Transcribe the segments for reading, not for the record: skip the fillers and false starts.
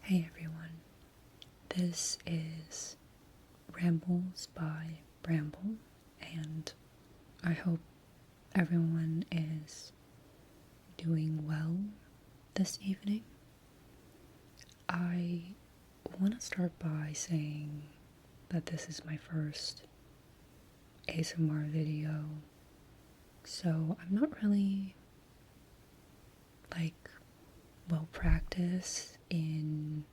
Hey everyone, this is Rambles by Bramble, and I hope everyone is doing well this evening. I want to start by saying that this is my first ASMR video, so I'm not really well practiced in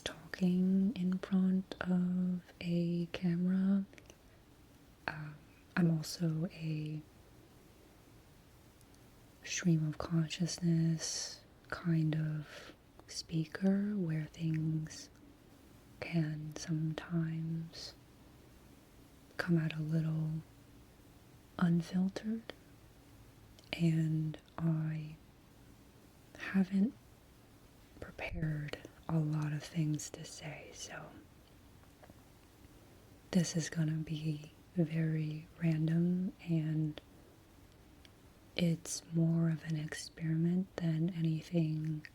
talking in front of a camera. I'm also a stream of consciousness kind of speaker where things can sometimes come out a little unfiltered, and I haven't prepared a lot of things to say, so this is gonna be very random, and it's more of an experiment than anything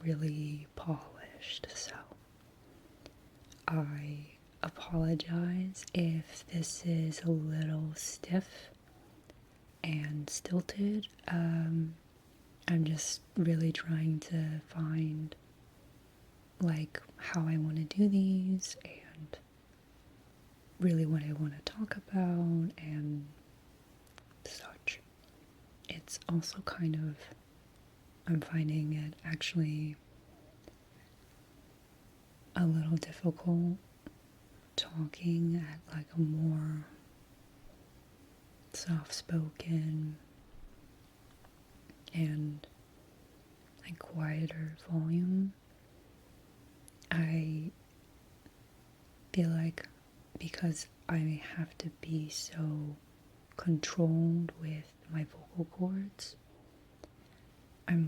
really polished. So I apologize if this is a little stiff and stilted. I'm just really trying to find how I want to do these and really what I want to talk about and such. It's also I'm finding it actually a little difficult talking at a more soft-spoken and quieter volume. I feel like because I have to be so controlled with my vocal cords, I'm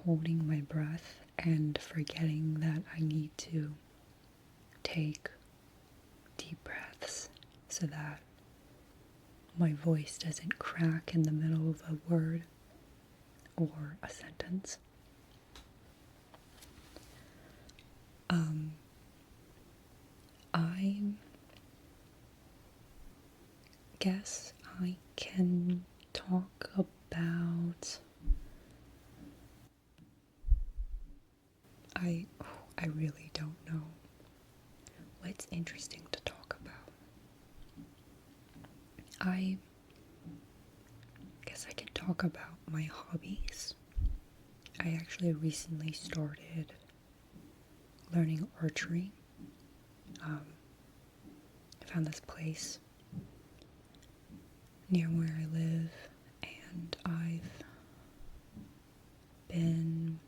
holding my breath and forgetting that I need to take deep breaths so that my voice doesn't crack in the middle of a word or a sentence. I guess I can talk about I really don't know what's interesting to talk about. I guess I can talk about my hobbies. I actually recently started learning archery. I found this place near where I live, and I've been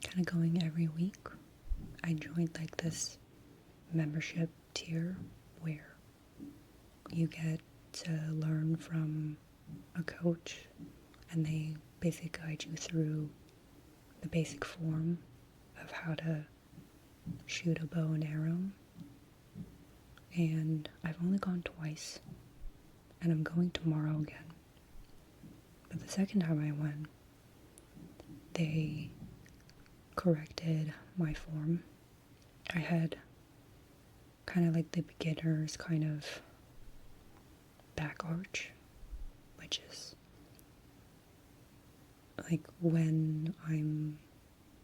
kind of going every week. I joined this membership tier where you get to learn from a coach, and they basically guide you through the basic form of how to shoot a bow and arrow. And I've only gone twice, and I'm going tomorrow again. But the second time I went, they corrected my form. I had the beginner's back arch, which is when I'm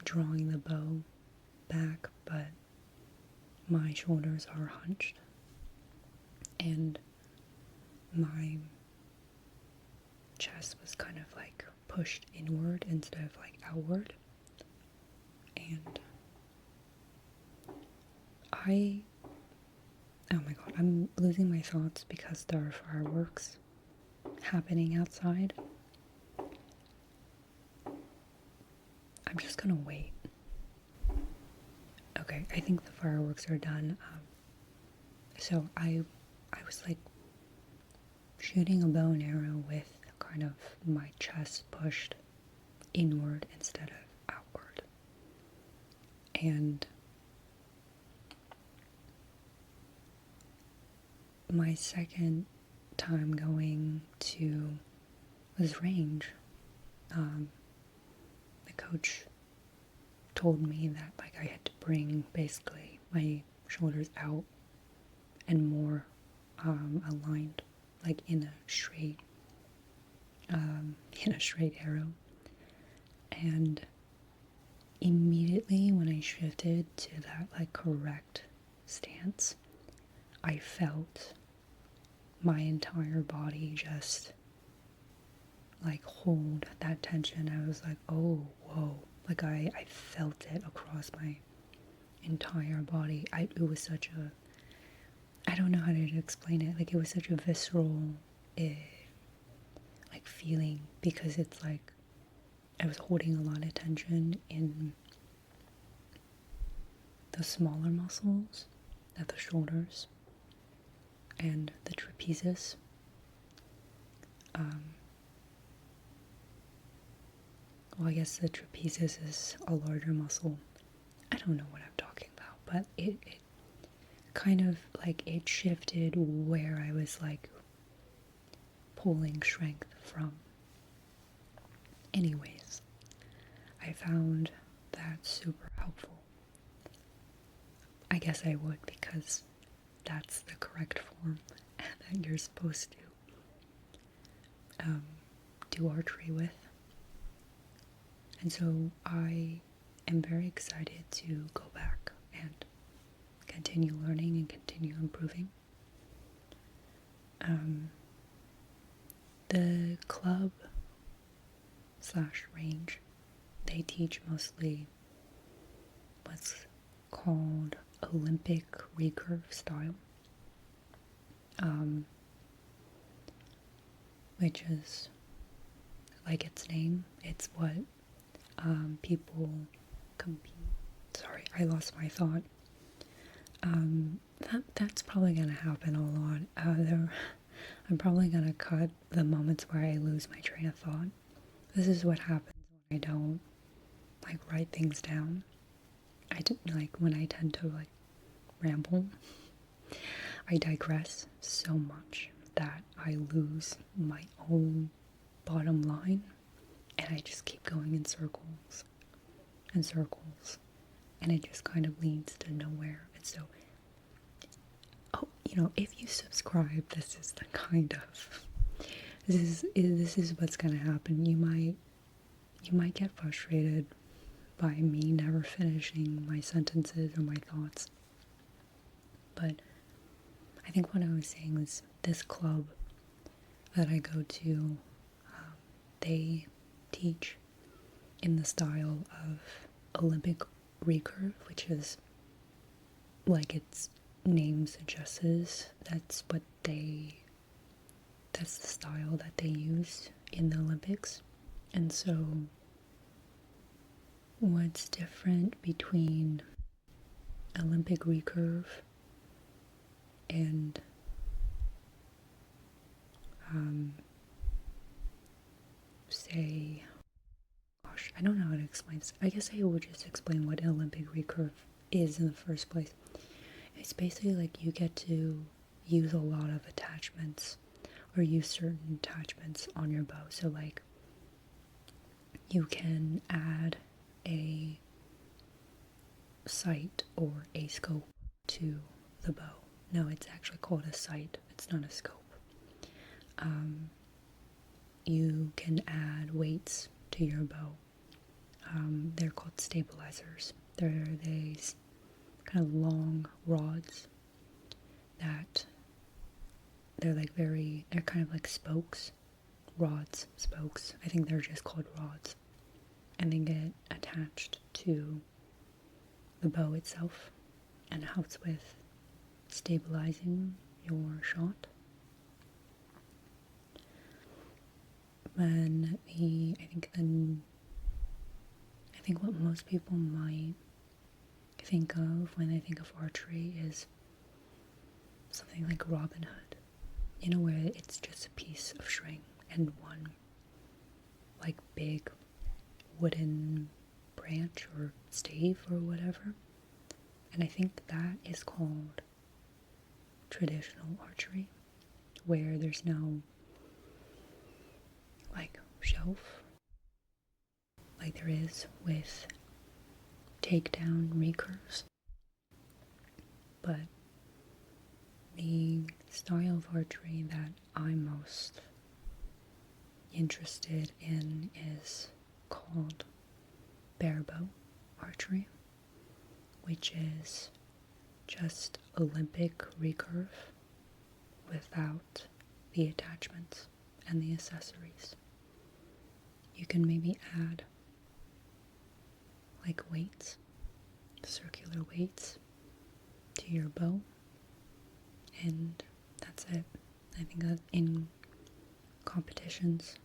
drawing the bow back, but my shoulders are hunched and my chest was pushed inward instead of outward. And oh my god, I'm losing my thoughts because there are fireworks happening outside. I'm just gonna wait. Okay, I think the fireworks are done. So I was shooting a bow and arrow with my chest pushed inward instead of outward. And my second time going to this range, the coach told me that like I had to bring basically my shoulders out and more aligned, like in a straight arrow. And immediately when I shifted to that like correct stance, I felt my entire body just like hold that tension. I was like, oh, whoa. Like I felt it across my entire body. It was such a, I don't know how to explain it. Like it was such a visceral, like feeling, because it's like I was holding a lot of tension in the smaller muscles at the shoulders and the trapezius. Well, I guess the trapezius is a larger muscle. I don't know what I'm talking about, but it kind of like it shifted where I was like pulling strength from. Anyways, I found that super helpful. I guess I would, because that's the correct form that you're supposed to do archery with. And so I am very excited to go back and continue learning and continue improving. The club / range, they teach mostly what's called Olympic recurve style, which is like its name. It's what people compete. Sorry, I lost my thought. That's probably gonna happen a lot. I'm probably gonna cut the moments where I lose my train of thought. This is what happens when I don't like write things down. Like when I tend to like ramble. I digress so much that I lose my own bottom line, and I just keep going in circles and circles, and it just kind of leads to nowhere. And so, if you subscribe, this is the kind of this is what's gonna happen. You might get frustrated by me never finishing my sentences or my thoughts, but I think what I was saying was this club that I go to, they teach in the style of Olympic recurve, which is like its name suggests, that's the style that they use in the Olympics. And so what's different between Olympic recurve and say, gosh, I don't know how to explain this. I guess I would just explain what Olympic recurve is in the first place. It's basically like you get to use a lot of attachments, or use certain attachments on your bow. So like you can add a sight or a scope to the bow. No, it's actually called a sight. It's not a scope. You can add weights to your bow. They're called stabilizers. They're these kind of long rods that they're kind of like spokes. Rods, spokes. I think they're just called rods. And they get attached to the bow itself, and it helps with stabilizing your shot. I think what most people might think of when they think of archery is something like Robin Hood, where it's just a piece of string and one like big wooden branch or stave or whatever. And I think that is called traditional archery, where there's no like shelf, like there is with takedown recurves. But the style of archery that I'm most interested in is called barebow archery, which is just Olympic recurve without the attachments and the accessories. You can maybe add like weights, circular weights to your bow, and that's it. I think that in competitions,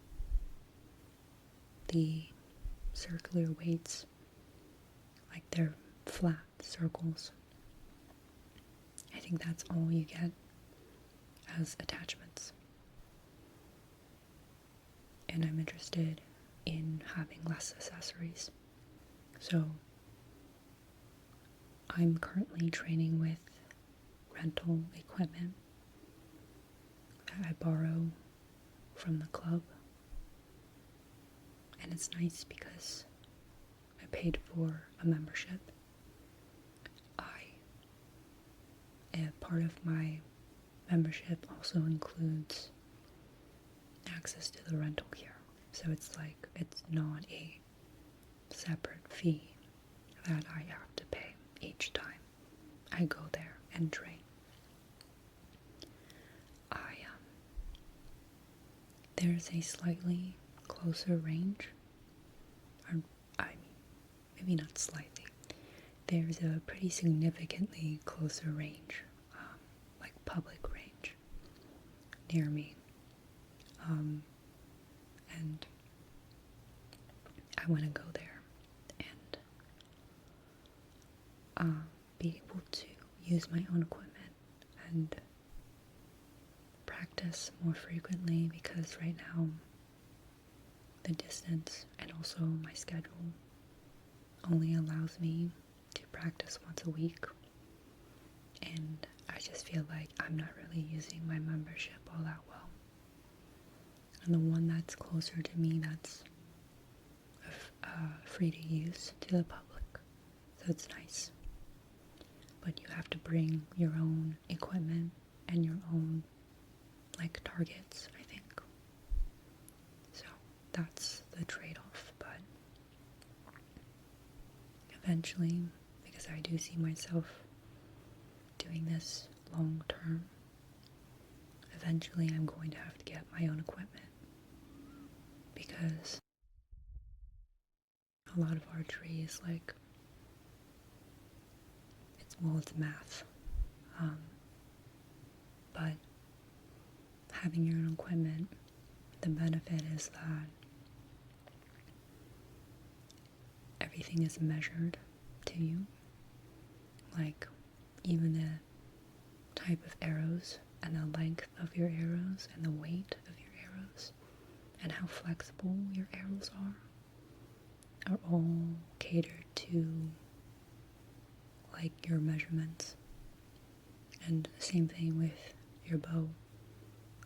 the circular weights, like they're flat circles, I think that's all you get as attachments. And I'm interested in having less accessories. So I'm currently training with rental equipment that I borrow from the club. And it's nice because I paid for a membership. Part of my membership also includes access to the rental gear. So it's like, it's not a separate fee that I have to pay each time I go there and train. There's a slightly closer range, or maybe not slightly. There's a pretty significantly closer range, like public range, near me, and I want to go there and be able to use my own equipment and practice more frequently, because right now the distance and also my schedule only allows me to practice once a week, and I just feel like I'm not really using my membership all that well. And the one that's closer to me, that's free to use to the public, so it's nice. But you have to bring your own equipment and your own like targets, I think. So that's the trade-off, but eventually, because I do see myself doing this long term, eventually I'm going to have to get my own equipment, because a lot of archery is like, it's math, but having your own equipment, the benefit is that everything is measured to you, like even the type of arrows and the length of your arrows and the weight of your arrows and how flexible your arrows are all catered to like your measurements. And the same thing with your bow.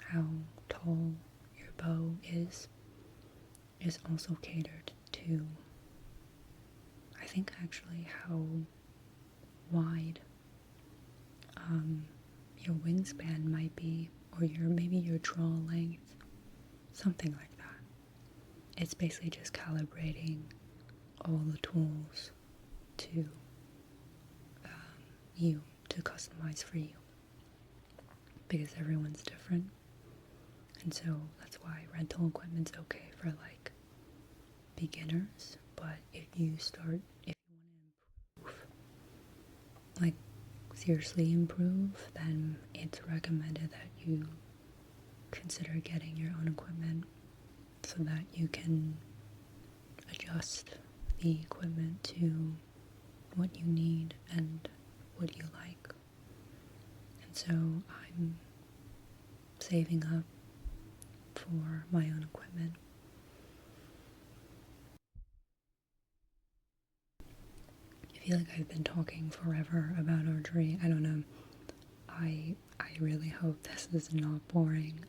How tall your bow is also catered to, I think actually, how wide your wingspan might be, or maybe your draw length, something like that. It's basically just calibrating all the tools to you, to customize for you, because everyone's different. And so that's why rental equipment's okay for like beginners, but if you want to improve, like seriously improve, then it's recommended that you consider getting your own equipment so that you can adjust the equipment to what you need and what you like. And so I'm saving up for my own equipment. I feel like I've been talking forever about archery. I don't know. I really hope this is not boring.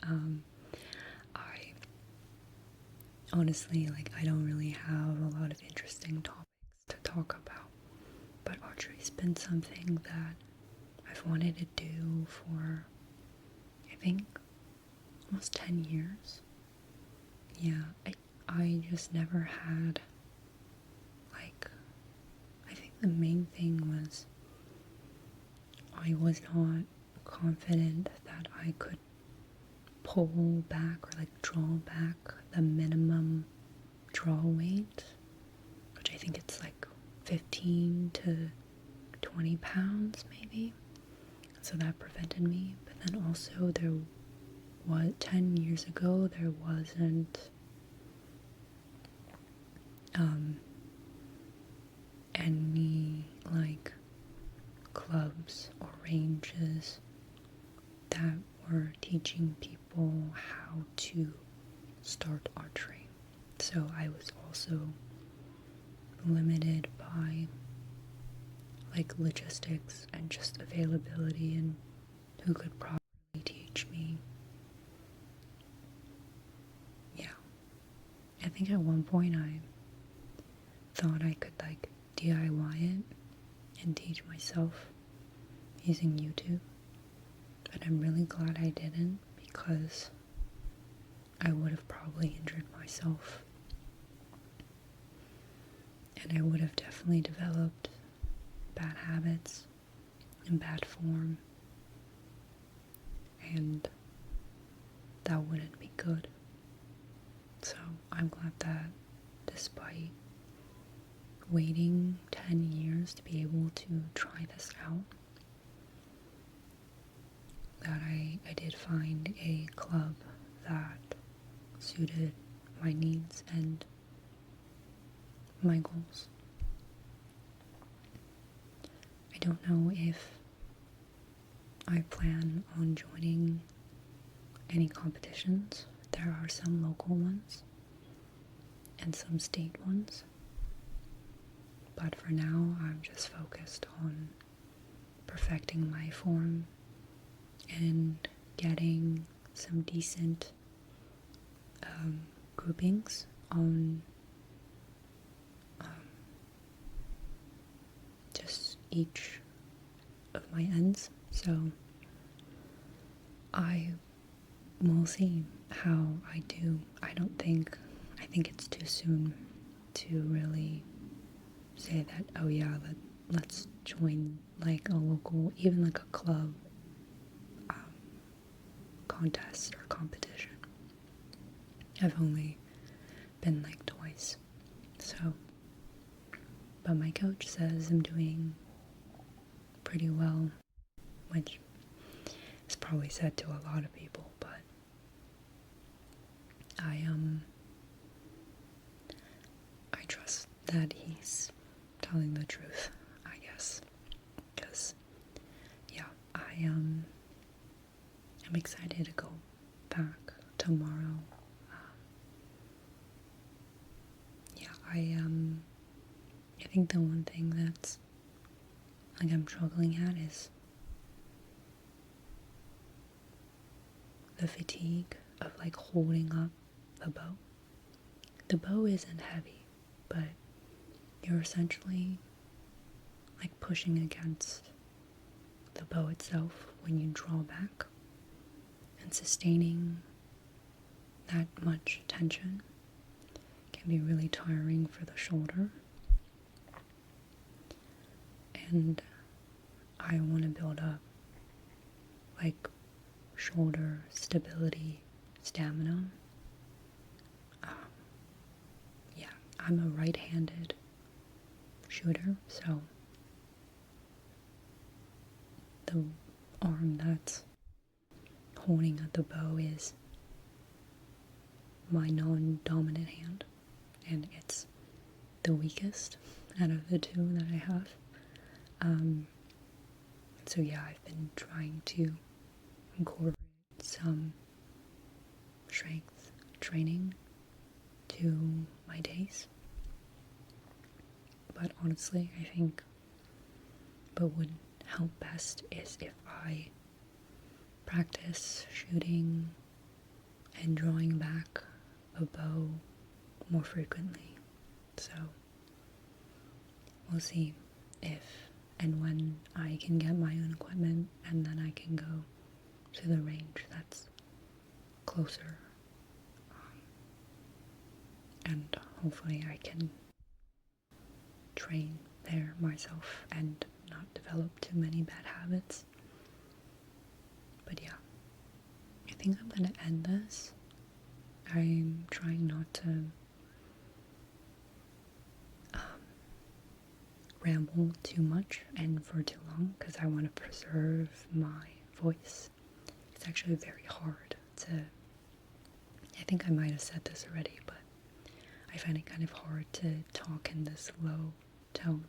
honestly, like, I don't really have a lot of interesting topics to talk about, but archery's been something that I've wanted to do for, I think, almost 10 years. Yeah, I just never had, like, I think the main thing was I was not confident that I could pull back or like draw back the minimum draw weight, which I think it's like 15 to 20 pounds maybe. So that prevented me. But then also there was 10 years ago there wasn't any like clubs or ranges that were teaching people how to start archery. So I was also limited by like logistics and just availability and who could properly teach me. Yeah. I think at one point I thought I could like DIY it and teach myself using YouTube. But I'm really glad I didn't, because I would have probably injured myself. And I would have definitely developed bad habits and bad form. And that wouldn't be good. So I'm glad that despite waiting 10 years to be able to try this out, that I did find a club that suited my needs and my goals. I don't know if I plan on joining any competitions. There are some local ones and some state ones, but for now I'm just focused on perfecting my form and getting some decent groupings on just each of my ends. So I will see how I do. I think it's too soon to really say that, oh yeah, let's join like a local, even like a club contest or competition. I've only been like twice. So, but my coach says I'm doing pretty well, which is probably said to a lot of people, but I trust that he's telling the truth, I guess, because yeah, I'm excited to go back tomorrow. I think the one thing that's like I'm struggling at is the fatigue of like holding up the bow. The bow isn't heavy, but you're essentially like pushing against the bow itself when you draw back, and sustaining that much tension can be really tiring for the shoulder. And I want to build up like shoulder stability, stamina. Yeah, I'm a right-handed shooter, so the arm that's holding at the bow is my non-dominant hand, and it's the weakest out of the two that I have. So yeah, I've been trying to incorporate some strength training to my days. But honestly, I think what would help best is if I practice shooting and drawing back a bow more frequently. So we'll see if and when I can get my own equipment, and then I can go to the range that's closer. And hopefully I can train there myself and not develop too many bad habits. But yeah, I think I'm gonna end this. I'm trying not to ramble too much and for too long because I want to preserve my voice. It's actually very hard to, I think I might have said this already, but I find it kind of hard to talk in this low tone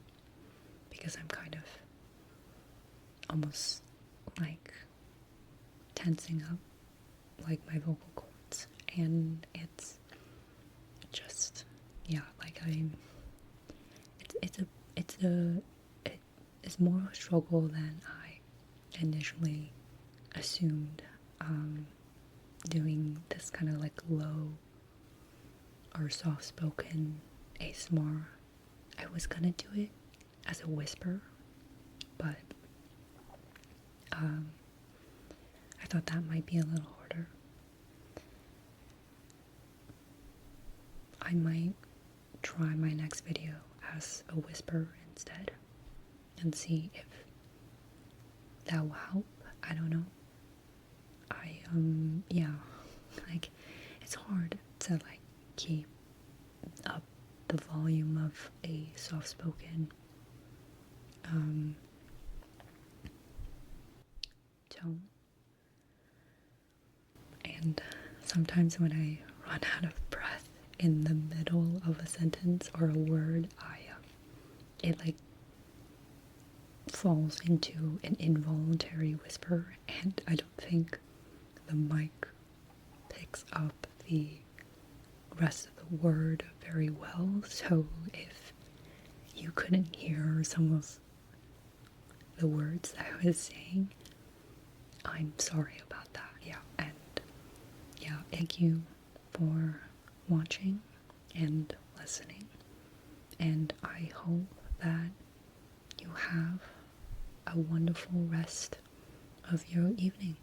because I'm kind of almost like tensing up like my vocal cords, and it's just, yeah, like it's more of a struggle than I initially assumed. Doing this kind of like low or soft spoken ASMR. I was gonna do it as a whisper, but I thought that might be a little harder. I might try my next video as a whisper instead and see if that will help. I don't know. Yeah, like, it's hard to, like, keep up the volume of a soft-spoken, tone. And sometimes when I run out of breath in the middle of a sentence or a word, it, like, falls into an involuntary whisper, and I don't think the mic picks up the rest of the word very well. So if you couldn't hear some of the words that I was saying, I'm sorry about that. Yeah, and yeah, thank you for watching and listening, and I hope that you have a wonderful rest of your evening.